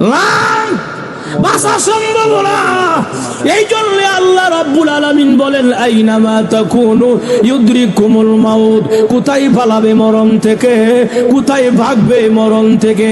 না, বাঁচা সম্ভব না। এই জন্য আল্লাহ রাব্বুল আলামিন বলেন আইনামা তাকুনু ইউদরিকুমুল মাউত, কোথায় পালাবে মরণ থেকে, কোথায় ভাগবে মরণ থেকে।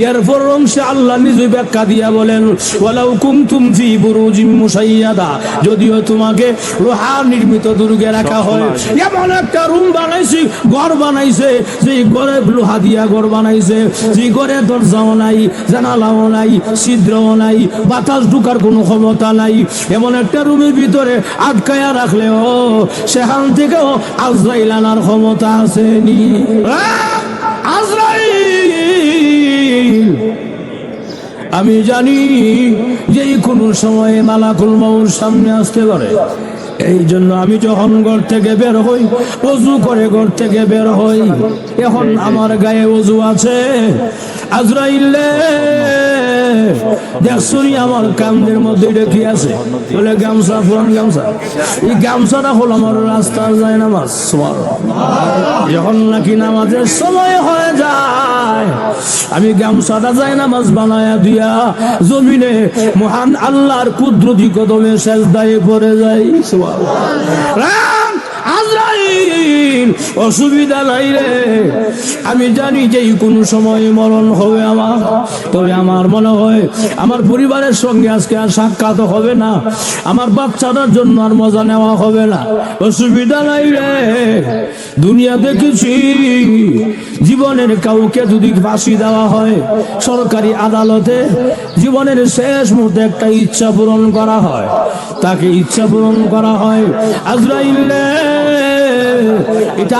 এরপর অংশে আল্লাহ নিজে ব্যাখ্যা দিয়া বলেন ওয়ালাউ কুনতুম ফি বুরুজিম মুশাইয়াদা, যদিও তোমাকে লোহা নির্মিত দুর্গে রাখা হয়, এমন একটা রুম বানাইছি, ঘর বানাইছে, যে ঘরে লোহা দিয়া ঘর বানাইছে, যে ঘরে দরজাও নাই, জানালাও নাই, ছিদ্রও নাই, বাতাস ঢুকার কোনো ক্ষমতা নাই, এমন একটা রুমের ভিতরে আটকায়া রাখলেও সেখান থেকেও আজরাইল আনার ক্ষমতা আছে নি? আজরাইল আমি জানি যে কোনো সময়ে মালাকুল মউত সামনে আসতে পারে। এই জন্য আমি যখন ঘর থেকে বের হই, ওযু করে ঘর থেকে বের হই, এখন আমার গায়ে ওযু আছে। আজরাইল দেখছুনি আমার কান্দের মধ্যে কি আছে? বলে গামছা, পুরান গামছা। এই গামছাটা হলো আমার রাস্তার যায় নামাজ। যখন নাকি নামাজের সময় হয়ে যায়, আমি গামছাটা যায় নামাজ বানায়া দিয়া জমিনে মহান আল্লাহর কুদরতি কদমে সেজদায় পড়ে যাই। আজরাইল অসুবিধা নাই রে, আমি জানি যে কোন সময় মরণ হবে আমার। তবে আমার মনে হয় আমার পরিবারের সঙ্গে আজকে আর সাক্ষাৎ হবে না, আমার বাচ্চাটার জন্য আর মজা নেওয়া হবে না। অসুবিধা নাই রে, দুনিয়া দেখেছি জীবনের কাউকে যদি ফাঁসি দেওয়া হয় সরকারি আদালতে, জীবনের শেষ মুহূর্তে একটা ইচ্ছা পূরণ করা হয়, তাকে ইচ্ছা পূরণ করা হয়। আজরাইল এটা